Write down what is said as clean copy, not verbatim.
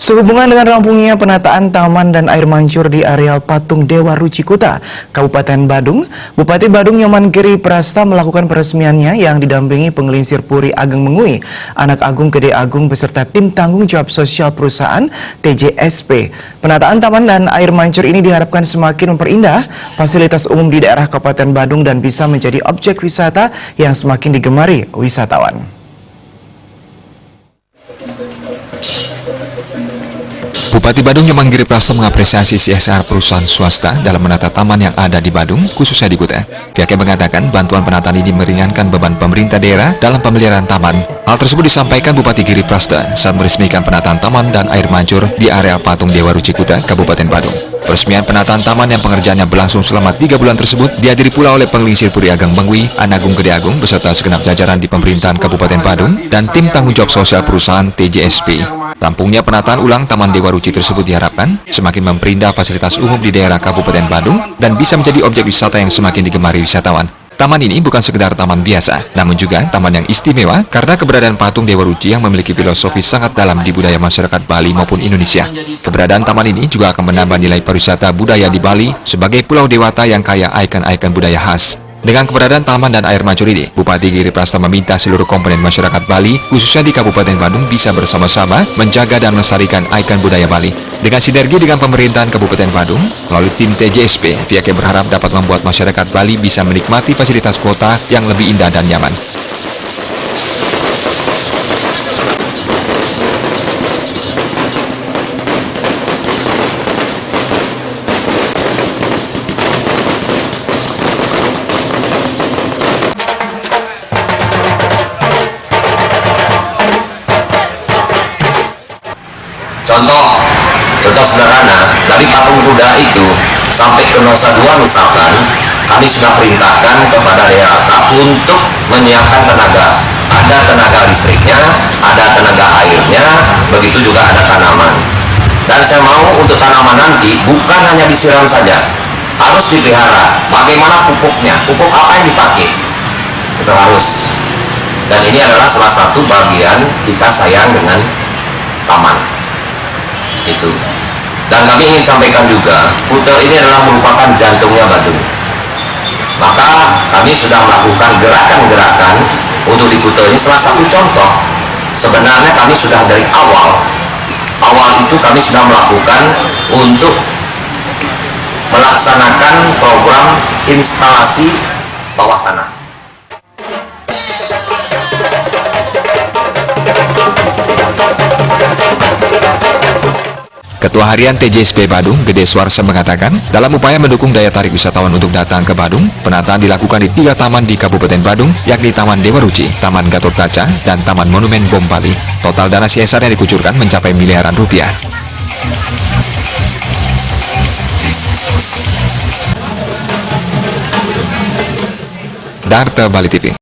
Sehubungan dengan rampungnya penataan taman dan air mancur di areal Patung Dewa Ruci Kuta, Kabupaten Badung, Bupati Badung Nyoman Giri Prasta melakukan peresmiannya yang didampingi Penggelincir Puri Ageng Mengui, Anak Agung Gede Agung beserta tim tanggung jawab sosial perusahaan TJSP. Penataan taman dan air mancur ini diharapkan semakin memperindah fasilitas umum di daerah Kabupaten Badung dan bisa menjadi objek wisata yang semakin digemari wisatawan. Bupati Badung Nyoman Giri Prasta mengapresiasi CSR perusahaan swasta dalam menata taman yang ada di Badung, khususnya di Kuta. Pihaknya mengatakan bantuan penataan ini meringankan beban pemerintah daerah dalam pemeliharaan taman. Hal tersebut disampaikan Bupati Giri Prasta saat meresmikan penataan taman dan air mancur di area Patung Dewa Ruci Kuta, Kabupaten Badung. Peresmian penataan taman yang pengerjaannya berlangsung selama 3 bulan tersebut dihadiri pula oleh Penggelincir Puri Ageng Mengui, Anak Agung Gede Agung beserta segenap jajaran di pemerintahan Kabupaten Badung dan tim tanggung jawab sosial perusahaan TJSP. Rampungnya penataan ulang Taman Dewa Ruci tersebut diharapkan semakin memperindah fasilitas umum di daerah Kabupaten Badung dan bisa menjadi objek wisata yang semakin digemari wisatawan. Taman ini bukan sekedar taman biasa, namun juga taman yang istimewa karena keberadaan patung Dewa Ruci yang memiliki filosofi sangat dalam di budaya masyarakat Bali maupun Indonesia. Keberadaan taman ini juga akan menambah nilai pariwisata budaya di Bali sebagai pulau dewata yang kaya ikon-ikon budaya khas. Dengan keberadaan taman dan air mancur ini, Bupati Giri Prasta meminta seluruh komponen masyarakat Bali, khususnya di Kabupaten Badung, bisa bersama-sama menjaga dan melestarikan ikon budaya Bali. Dengan sinergi dengan pemerintahan Kabupaten Badung, melalui tim TJSP, pihaknya berharap dapat membuat masyarakat Bali bisa menikmati fasilitas kota yang lebih indah dan nyaman. Contoh sederhana, dari patung kuda itu sampai ke Nusa Dua misalkan, kami sudah perintahkan kepada DLK untuk menyiapkan tenaga. Ada tenaga listriknya, ada tenaga airnya, begitu juga ada tanaman. Dan saya mau untuk tanaman nanti bukan hanya disiram saja, harus dipelihara. Bagaimana pupuknya, pupuk apa yang dipakai, itu harus. Dan ini adalah salah satu bagian kita sayang dengan taman. Itu. Dan kami ingin sampaikan juga, Kuta ini adalah merupakan jantungnya Badung. Maka kami sudah melakukan gerakan-gerakan untuk di Kuta ini. Salah satu contoh, sebenarnya kami sudah dari awal itu kami sudah melakukan untuk melaksanakan program instalasi bawah tanah. Ketua Harian TJSP Badung, Gede Suarsa mengatakan, dalam upaya mendukung daya tarik wisatawan untuk datang ke Badung, penataan dilakukan di 3 taman di Kabupaten Badung, yakni Taman Dewa Ruci, Taman Gatot Kaca, dan Taman Monumen Bom Bali. Total dana CSR yang dikucurkan mencapai miliaran rupiah. Darta Bali TV.